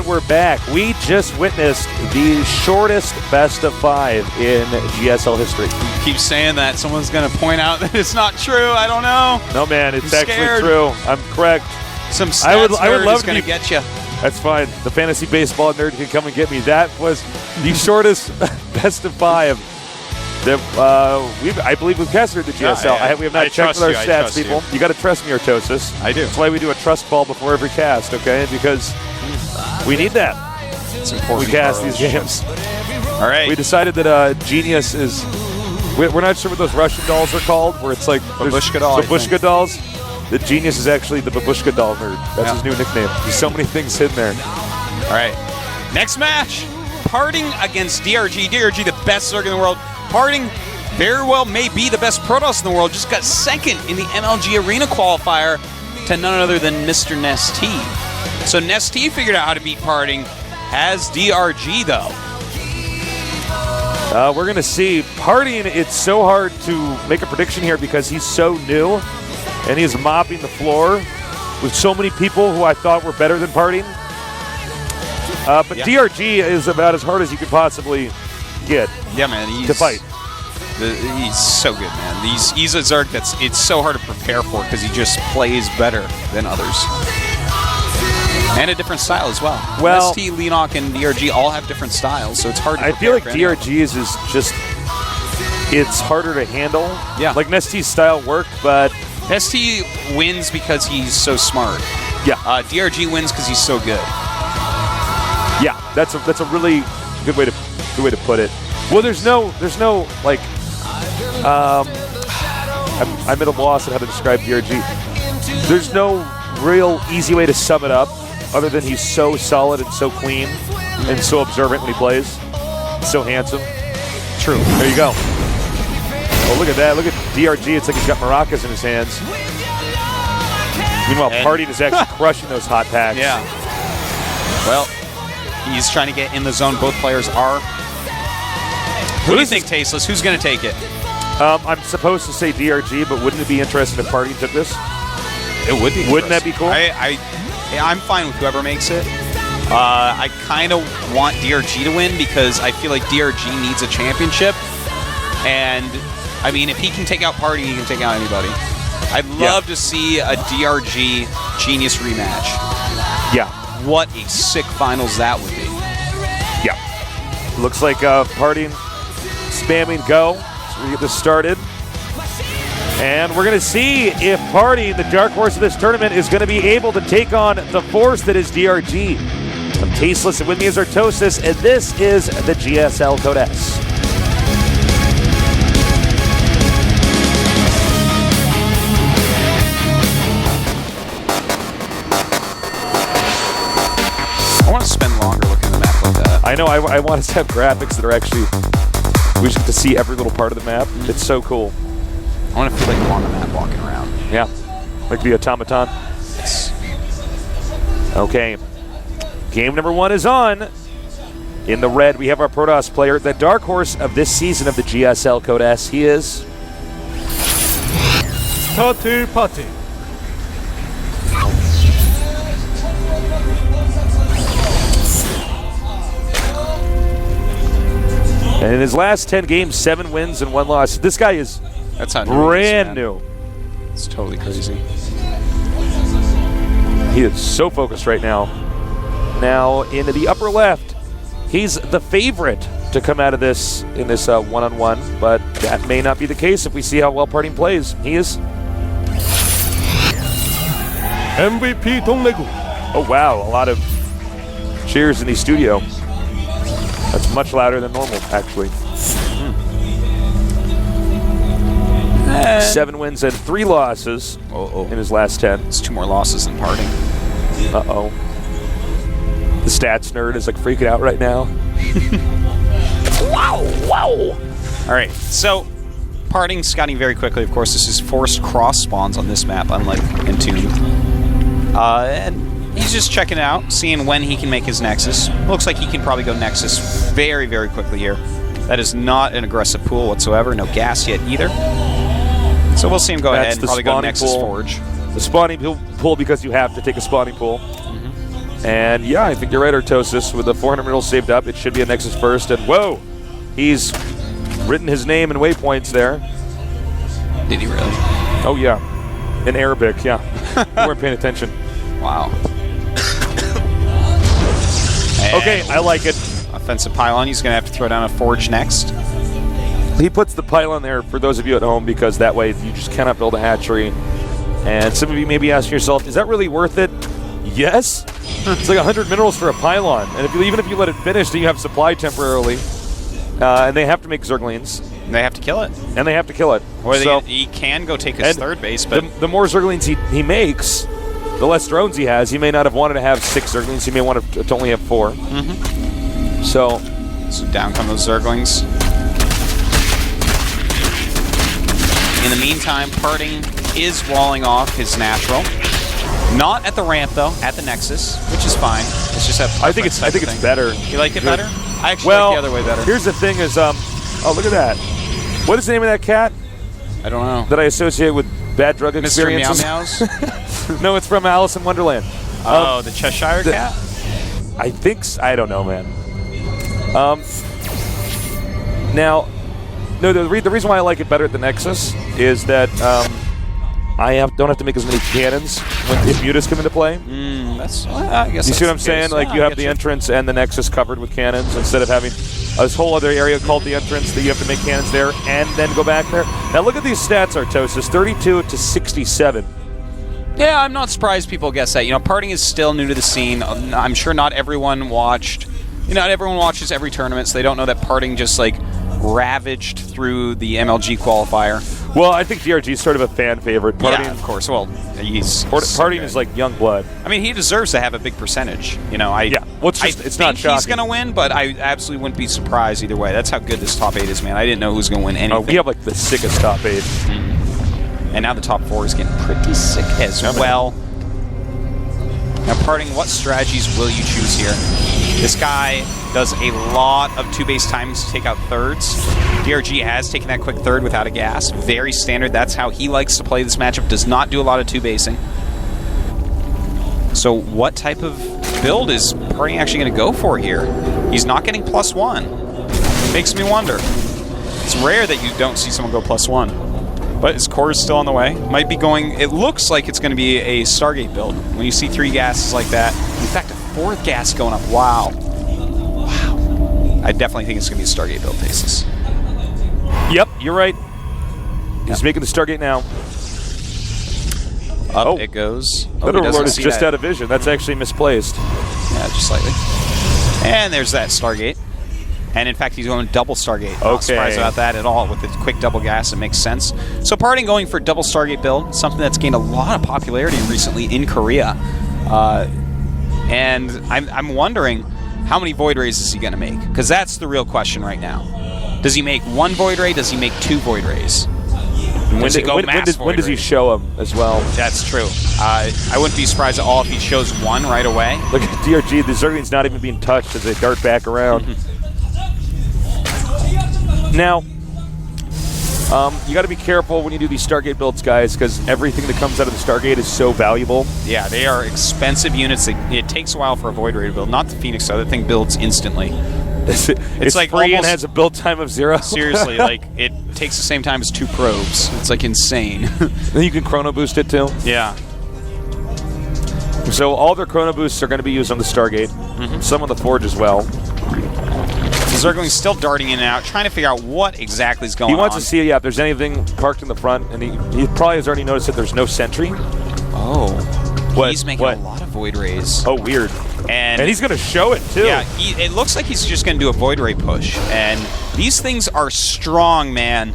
we're back. We just witnessed the shortest best of 5 in GSL history. Keep saying that. Someone's going to point out that it's not true. I don't know. No, man, it's actually true. I'm correct. Some stats I would love going to get you. That's fine. The fantasy baseball nerd can come and get me. That was the shortest best of 5 that I believe we've casted the GSL. We have not checked with our stats, people. You got to trust me, Artosis. I do. That's why we do a trust ball before every cast, okay? Because we need that. It's important. We cast these games. All right. We decided that Genius is. We're not sure what those Russian dolls are called, where it's like Babushka doll. Babushka dolls. The Genius is actually the Babushka doll nerd. That's his new nickname. There's so many things hidden there. All right. Next match. Parting against DRG. DRG, the best Zerg in the world. Parting very well may be the best Protoss in the world. Just got second in the MLG Arena qualifier to none other than Mr. Nesty. So Nesty figured out how to beat Parting. Has DRG, though. We're going to see. Parting, it's so hard to make a prediction here because he's so new, and he's mopping the floor with so many people who I thought were better than Parting. But DRG is about as hard as you could possibly get. Yeah, man. To fight. He's so good, man. He's a Zerg it's so hard to prepare for because he just plays better than others. And a different style as well. Well, ST, Leenock, and DRG all have different styles, so it's hard to I feel like DRG's is just, it's harder to handle. Yeah. Like Nesty's style worked, but ST wins because he's so smart. Yeah. DRG wins because he's so good. Yeah, that's a really good way to put it. Well, there's no like I'm at a loss on how to describe DRG. There's no real easy way to sum it up other than he's so solid and so clean and so observant when he plays. So handsome. True. There you go. Oh, look at that. Look at DRG. It's like he's got maracas in his hands. Meanwhile, Parting is actually crushing those hot packs. Yeah. Well, he's trying to get in the zone. Both players are. Who do you think, Tasteless? Who's going to take it? I'm supposed to say DRG, but wouldn't it be interesting if Parting took this? It would be. Wouldn't that be cool? I'm fine with whoever makes it. I kind of want DRG to win because I feel like DRG needs a championship. And, I mean, if he can take out Party, he can take out anybody. I'd love to see a DRG Genius rematch. Yeah. What a sick finals that would be. Yeah. Looks like Parting spamming go. So we get this started. And we're going to see if Parting, the dark horse of this tournament, is going to be able to take on the force that is DRG. I'm Tasteless, and with me is Artosis, and this is the GSL Code S. I want to spend longer looking at the map like that. I know, I want us to have graphics that are actually, we just get to see every little part of the map. It's so cool. I want to feel like I'm on the map walking around. Yeah, like the automaton. Yes. Okay, game number 1 is on. In the red, we have our Protoss player, the dark horse of this season of the GSL Code S. He is Party. And in his last 10 games, 7 wins and 1 loss. This guy is brand new. It's totally crazy. He is so focused right now. Now, into the upper left, he's the favorite to come out of this in this one-on-one, but that may not be the case if we see how well Parting plays. He is MVP DongRaeGu. Oh, wow. A lot of cheers in the studio. That's much louder than normal, actually. 7 wins and 3 losses in his last 10. It's 2 more losses than Parting. Uh-oh. The stats nerd is like freaking out right now. Wow. All right, so Parting scouting very quickly. Of course, this is forced cross spawns on this map, unlike Entombed. And he's just checking it out, seeing when he can make his Nexus. Looks like he can probably go Nexus very, very quickly here. That is not an aggressive pool whatsoever. No gas yet either. So we'll see him go ahead and probably go Nexus pool. Forge. The spawning pool because you have to take a spawning pool. And yeah, I think you're right, Artosis. With the 400 minerals saved up, it should be a Nexus first. And whoa, he's written his name in waypoints there. Did he really? Oh yeah, in Arabic. Yeah, you weren't paying attention. Wow. Okay, I like it. Offensive pylon. He's going to have to throw down a forge next. He puts the pylon there for those of you at home because that way you just cannot build a hatchery. And some of you may be asking yourself, is that really worth it? Yes. It's like 100 minerals for a pylon. And even if you let it finish, then you have supply temporarily. And they have to make Zerglings. And they have to kill it. And they have to kill it. Or so, he can go take his third base, but... The more Zerglings he makes, the less drones he has. He may not have wanted to have 6 Zerglings. He may want to only have 4. Mm-hmm. So down come those Zerglings. In the meantime, Parting is walling off his natural. Not at the ramp though, at the Nexus, which is fine. It's just I think it's better. You like it better? I actually like the other way better. Here's the thing: is oh look at that. What is the name of that cat? I don't know. That I associate with bad drug experiences. Mr. Meow Meows? No, it's from Alice in Wonderland. Oh, the Cheshire Cat? I think I don't know, man. Now, no, the reason why I like it better at the Nexus is that I don't have to make as many cannons if mutas come into play. I guess you see what I'm saying? Like you have the entrance and the Nexus covered with cannons instead of having this whole other area called the entrance that you have to make cannons there and then go back there. Now look at these stats, Artosis, 32 to 67. Yeah, I'm not surprised people guess that. You know, Parting is still new to the scene. I'm sure not everyone watched. Not everyone watches every tournament, so they don't know that Parting just like ravaged through the MLG qualifier. Well, I think DRG is sort of a fan favorite. Parting, yeah, of course. Well, Parting is like young blood. I mean, he deserves to have a big percentage. You know, well, it's not shocking. He's going to win, but I absolutely wouldn't be surprised either way. That's how good this top 8 is, man. I didn't know who was going to win anything. Oh, we have like the sickest top 8. And now the top 4 is getting pretty sick as well. Now, Parting, what strategies will you choose here? This guy does a lot of 2-base timings to take out thirds. DRG has taken that quick third without a gas. Very standard. That's how he likes to play this matchup. Does not do a lot of 2-basing. So what type of build is Parting actually going to go for here? He's not getting +1. Makes me wonder. It's rare that you don't see someone go +1. But his core is still on the way. Might be going... It looks like it's going to be a Stargate build. When you see 3 gases like that. In fact, a 4th gas going up. Wow. Wow. I definitely think it's going to be a Stargate build, Faces. Yep, you're right. He's making the Stargate now. Up it goes. That Overlord is just out of vision. That's actually misplaced. Yeah, just slightly. And there's that Stargate. And in fact, he's going double Stargate. Not surprised about that at all. With the quick double gas, it makes sense. So Parting going for double Stargate build, something that's gained a lot of popularity recently in Korea. And I'm wondering, how many Void Rays is he going to make? Because that's the real question right now. Does he make 1 Void Ray? Does he make 2 Void Rays? When does he show them as well? That's true. I wouldn't be surprised at all if he shows 1 right away. Look at DRG. The Zergling's not even being touched as they dart back around. Now, you got to be careful when you do these Stargate builds, guys, because everything that comes out of the Stargate is so valuable. Yeah, they are expensive units. It takes a while for a Void Ray to build. Not the Phoenix, though. That thing builds instantly. It's like free and has a build time of 0. Seriously, like it takes the same time as 2 probes. It's like insane. Then you can chrono boost it too. Yeah. So all their chrono boosts are going to be used on the Stargate. Some on the Forge as well. Zergling's still darting in and out, trying to figure out what exactly is going on. He wants to see, if there's anything parked in the front, and he probably has already noticed that there's no sentry. Oh. He's making a lot of Void Rays. Oh, weird. And he's going to show it, too. Yeah, it looks like he's just going to do a Void Ray push. And these things are strong, man.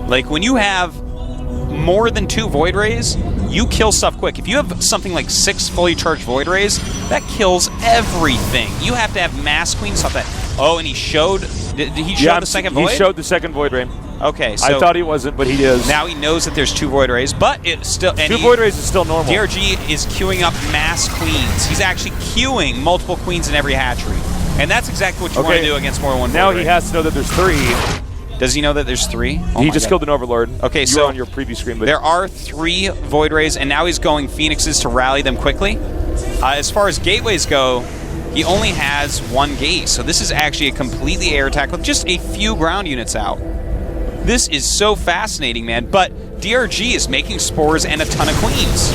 Like, when you have more than 2 Void Rays, you kill stuff quick. If you have something like 6 fully charged Void Rays, that kills everything. You have to have Mass Queen, stop that. Oh, and he showed... Did he show the second Void? He showed the second Void Ray. Okay, so... I thought he wasn't, but he is. Now he knows that there's 2 Void Rays, but it's still... 2 Void Rays is still normal. DRG is queuing up Mass Queens. He's actually queuing multiple Queens in every hatchery. And that's exactly what you want to do against more than 1 Void Now Ray. he has to know that there's 3. Does he know that there's 3? Oh, he just killed an Overlord. Okay, you were on your preview screen. But there are 3 Void Rays, and now he's going Phoenixes to rally them quickly. As far as gateways go, he only has 1 gate, so this is actually a completely air attack with just a few ground units out. This is so fascinating, man, but DRG is making spores and a ton of queens.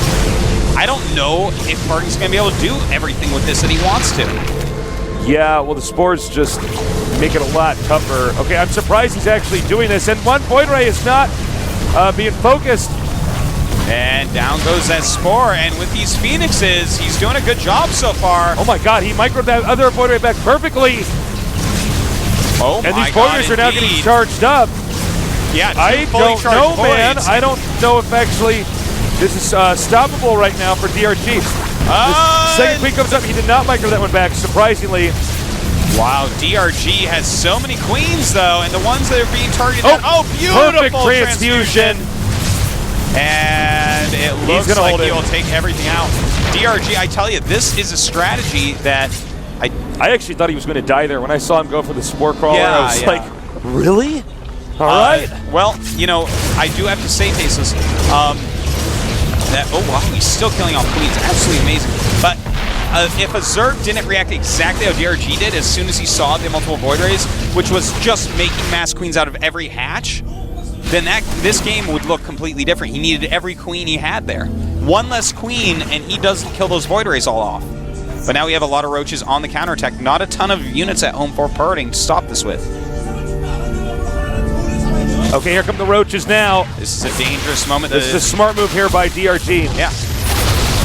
I don't know if Parting's going to be able to do everything with this that he wants to. Yeah, well, the spores just make it a lot tougher. Okay, I'm surprised he's actually doing this, and one Void Ray is not being focused. And down goes that spore, and with these Phoenixes, he's doing a good job so far. Oh my god, he microed that other Void Ray back perfectly. Oh my god, and these Void Rays are now getting charged up. Yeah, I don't know, man. I don't know if actually this is stoppable right now for DRG. Second queen comes up. He did not micro that one back, surprisingly. Wow, DRG has so many queens, though, and the ones that are being targeted. Beautiful perfect transfusion. And it looks like he will take everything out. DRG, I tell you, this is a strategy that I actually thought he was going to die there. When I saw him go for the spore crawler, I was like, really? All right. Well, you know, I do have to say, Tasteless, that, oh wow, he's still killing off queens. Absolutely amazing. But if a Zerg didn't react exactly how DRG did as soon as he saw the multiple Void Rays, which was just making mass queens out of every hatch, then this game would look completely different. He needed every queen he had there. One less queen, and he doesn't kill those Void Rays all off. But now we have a lot of roaches on the counterattack. Not a ton of units at home for Parting to stop this with. Okay, here come the roaches now. This is a dangerous moment. This is a smart move here by DRG. Yeah.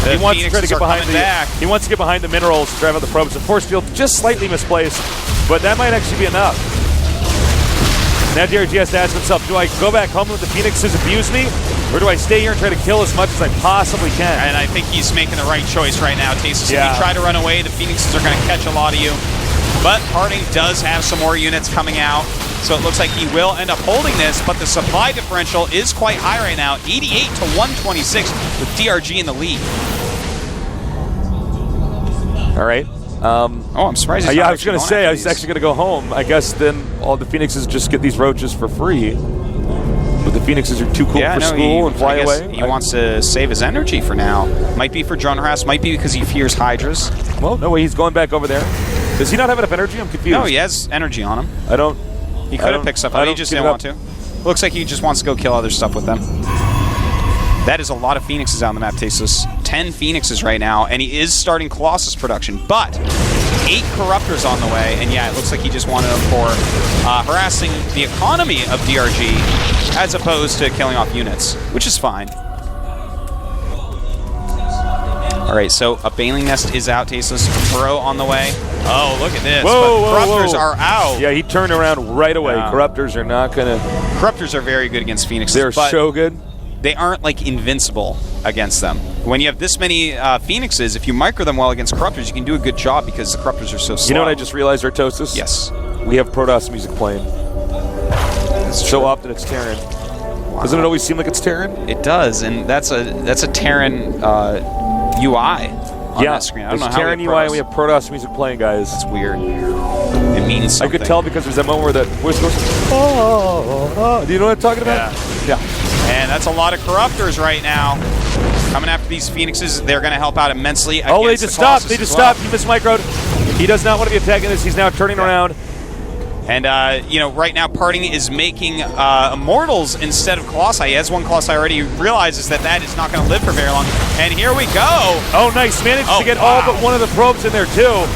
He wants to try to get behind he wants to get behind the minerals to drive out the probes. The force field just slightly misplaced, but that might actually be enough. Now DRG has to ask himself, do I go back home and let the Phoenixes abuse me? Or do I stay here and try to kill as much as I possibly can? And I think he's making the right choice right now, Tasteless. Yeah. If you try to run away, the Phoenixes are going to catch a lot of you. But Parting does have some more units coming out, so it looks like he will end up holding this, but the supply differential is quite high right now, 88 to 126 with DRG in the lead. All right. I'm surprised he's yeah, not I was going to say, I was actually going to go home. I guess then all the Phoenixes just get these roaches for free. But the Phoenixes are too cool for school and fly away. He wants to save his energy for now. Might be for drone harass, might be because he fears Hydras. Well, no way, he's going back over there. Does he not have enough energy? I'm confused. No, he has energy on him. He could have picked stuff up, he just didn't want to. Looks like he just wants to go kill other stuff with them. That is a lot of Phoenixes on the map, Tasteless. 10 Phoenixes right now, and he is starting Colossus production, but 8 Corruptors on the way, and yeah, it looks like he just wanted them for harassing the economy of DRG as opposed to killing off units, which is fine. All right, so a Baneling Nest is out, Tasteless. Burrow on the way. Oh, look at this. Corruptors are out. Yeah, he turned around right away. Yeah. Corruptors are not going to... Corruptors are very good against Phoenixes. They're so good. They aren't, like, invincible against them. When you have this many Phoenixes, if you micro them well against Corruptors, you can do a good job because the Corruptors are so slow. You know what I just realized, Artosis? Yes. We have Protoss music playing. So often it's Terran. Wow. Doesn't it always seem like it's Terran? It does, and that's a Terran UI on that screen. I don't know how Terran UI and we have Protoss music playing, guys. It's weird. It means something. I could tell because there's that moment where that voice goes, oh. Do you know what I'm talking about? Yeah. And that's a lot of Corruptors right now. Coming after these Phoenixes, they're going to help out immensely. Oh, they just stopped. They just stopped. He mismicroed. He does not want to be attacking this. He's now turning around. And, you know, right now Parting is making Immortals instead of Colossi. He has one Colossi already. He realizes that that is not going to live for very long. And here we go. Oh, nice. Managed to get all but one of the probes in there, too.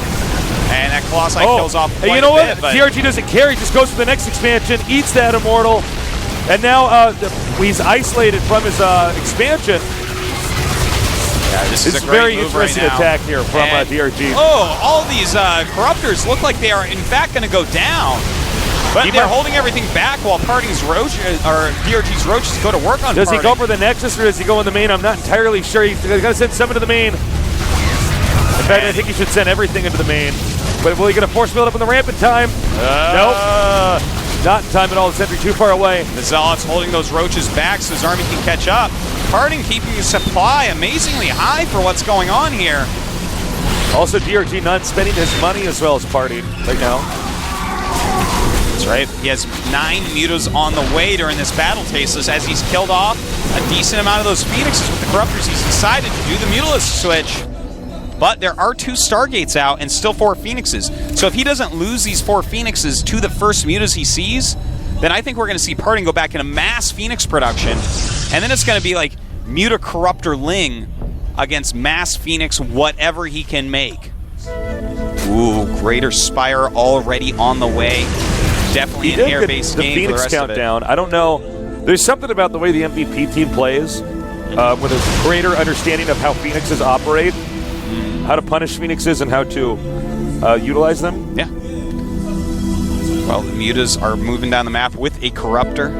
And that Colossi kills off quite you know a bit, what? DRG doesn't care. He just goes to the next expansion, eats that Immortal. And now he's isolated from his expansion. Yeah, this is a very interesting attack here from DRG. Oh, all these Corruptors look like they are in fact going to go down. But they're holding everything back while Parting's roaches, or DRG's roaches go to work on Does he go for the Nexus or does he go in the main? I'm not entirely sure. He's got to send some into the main. In fact, I think he should send everything into the main. But will he get a force build up in the ramp in time? Nope. Not in time at all. The sentry too far away. The Zealot's holding those roaches back so his army can catch up. Parting keeping his supply amazingly high for what's going on here. Also, DRG not spending his money as well as Parting right now. That's right. He has 9 Mutas on the way during this battle, Tasteless, as he's killed off a decent amount of those Phoenixes with the Corruptors. He's decided to do the Mutalisk switch. But there are 2 Stargates out and still 4 Phoenixes. So if he doesn't lose these 4 Phoenixes to the first mutas he sees, then I think we're going to see Parting go back into mass Phoenix production. And then it's going to be like Muta Corruptor Ling against mass Phoenix, whatever he can make. Ooh, Greater Spire already on the way. Definitely an air-based game Phoenix for the rest countdown. of it. I don't know. There's something about the way the MVP team plays with a greater understanding of how Phoenixes operate, how to punish Phoenixes, and how to utilize them. Yeah. Well, the Mutas are moving down the map with a Corruptor.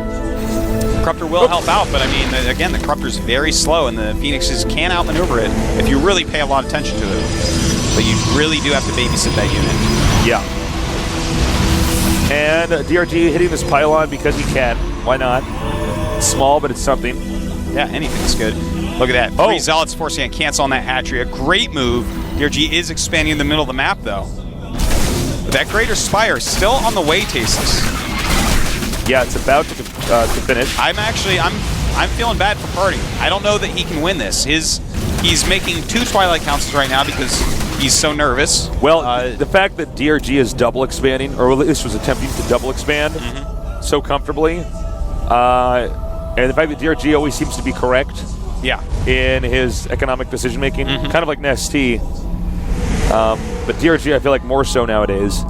Corruptor will help out, but I mean, again, the Corruptor's very slow, and the Phoenixes can outmaneuver it if you really pay a lot of attention to it. But you really do have to babysit that unit. Yeah. And DRG hitting this pylon because he can. Why not? It's small, but it's something. Yeah, anything's good. Look at that. 3 Zealots forcing a cancel on that Atria. Great move. DRG is expanding in the middle of the map, though. But that Greater Spire still on the way, Tasteless. Yeah, it's about to finish. I'm feeling bad for Party. I don't know that he can win this. He's making 2 Twilight Councils right now because he's so nervous. Well, the fact that DRG is double expanding, or at least was attempting to double expand so comfortably, and the fact that DRG always seems to be correct in his economic decision-making, kind of like Nesty, but DRG I feel like more so nowadays.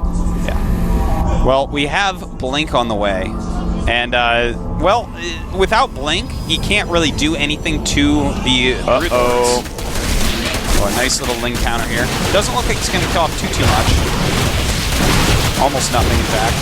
Yeah. Well, we have Blink on the way, and, well, without Blink, he can't really do anything to the Broodlords. Oh, a nice little Ling counter here. Doesn't look like it's going to kill off too much. Almost nothing, in fact.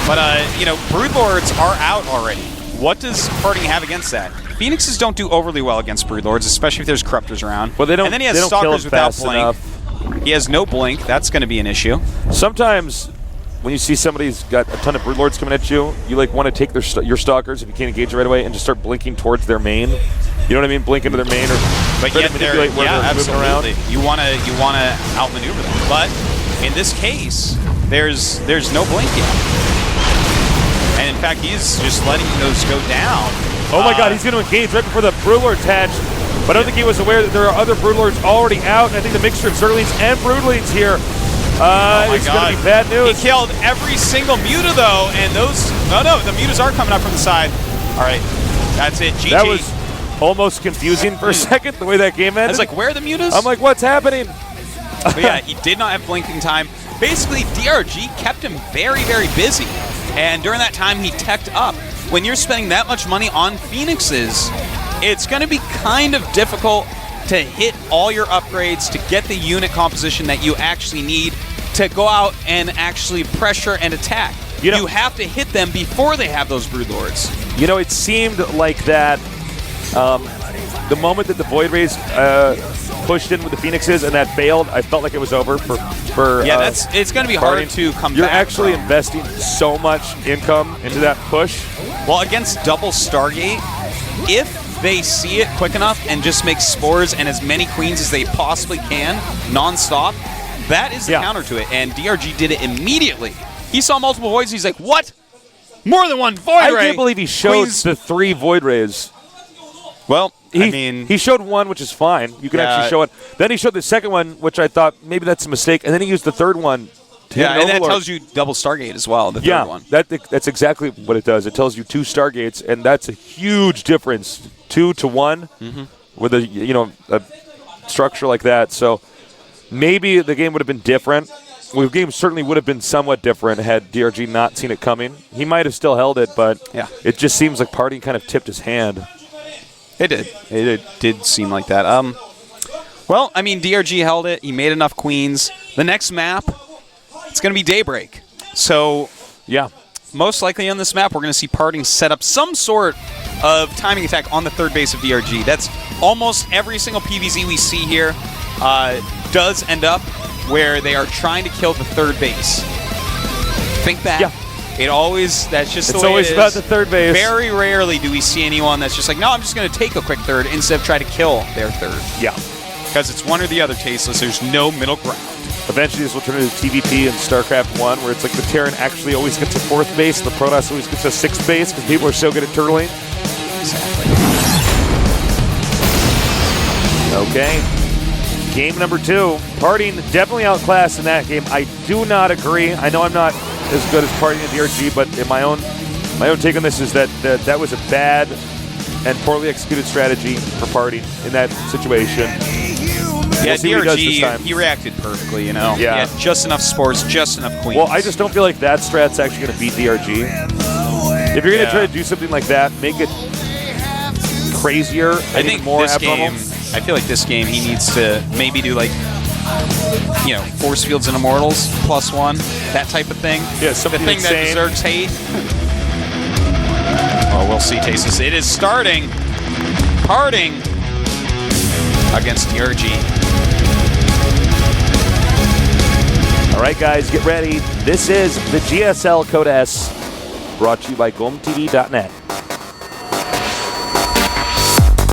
But, you know, Broodlords are out already. What does Parting have against that? Phoenixes don't do overly well against Broodlords, especially if there's Corruptors around. Well, they don't. And then he has they don't Stalkers without fast Blink. enough. He has no Blink. That's going to be an issue. Sometimes when you see somebody's got a ton of Broodlords coming at you, you like want to take your Stalkers if you can't engage it right away and just start blinking towards their main. You know what I mean? Blink into their main, or but try yet to manipulate where they're moving around. You want to outmaneuver them. But in this case, there's no Blink yet. And in fact, he's just letting those go down. Oh my God, he's going to engage right before the Broodlord hatch. But I don't think he was aware that there are other Broodlords already out. And I think the mixture of Zerglings and Broodlings here is going to be bad news. He killed every single Muta, though, and those... No, the Mutas are coming up from the side. All right, that's it. GG. That was almost confusing for a second, the way that game ended. I was like, where are the Mutas? I'm like, what's happening? But yeah, he did not have blinking time. Basically, DRG kept him very, very busy. And during that time, he teched up. When you're spending that much money on Phoenixes, it's going to be kind of difficult to hit all your upgrades, to get the unit composition that you actually need to go out and actually pressure and attack. You have to hit them before they have those Broodlords. You know, it seemed like that the moment that the Void Rays pushed in with the Phoenixes and that failed, I felt like it was over for yeah, it's going to be hard to come back. You're actually investing so much income into that push. Well, against double Stargate, if they see it quick enough and just make spores and as many queens as they possibly can, non-stop, that is the counter to it. And DRG did it immediately. He saw multiple voids. He's like, what? More than one void ray? I can't believe he showed the 3 Void Rays. Well, he showed one, which is fine. You can actually show it. Then he showed the second one, which I thought maybe that's a mistake. And then he used the third one to hit an and that Overlord. tells you double Stargate as well, the third one. That's exactly what it does. It tells you 2 Stargates, and that's a huge difference. 2 to 1 with a structure like that. So maybe the game would have been different. Well, the game certainly would have been somewhat different had DRG not seen it coming. He might have still held it, but it just seems like Party kind of tipped his hand. It did. It did seem like that. Well, I mean, DRG held it. He made enough queens. The next map, it's going to be Daybreak. So, most likely on this map, we're going to see Parting set up some sort of timing attack on the third base of DRG. That's almost every single PvZ we see here does end up where they are trying to kill the third base. Think back. That's just the way it is. It's always about the third base. Very rarely do we see anyone that's just like, no, I'm just going to take a quick third instead of try to kill their third. Yeah. Because it's one or the other, Tasteless. There's no middle ground. Eventually this will turn into TVP and StarCraft 1, where it's like the Terran actually always gets a 4th base, the Protoss always gets a 6th base, because people are so good at turtling. Exactly. Okay. Game number 2. Parting definitely outclassed in that game. I do not agree. I know I'm not as good as Parting at DRG, but in my own take on this is that was a bad and poorly executed strategy for Parting in that situation. Yeah, we'll see what he does this time. DRG, he reacted perfectly, you know? Yeah. He had just enough spores, just enough queens. Well, I just don't feel like that strat's actually going to beat DRG. If you're going to try to do something like that, make it crazier. I think more this abnormal. game, I feel like this game he needs to maybe do like, you know, Force Fields and Immortals +1, that type of thing. Yeah, the something thing that insane. deserves hate. Oh, we'll see, Tasis. It is starting. Parting against DRG. All right, guys, get ready. This is the GSL Code S, brought to you by GOMTV.net.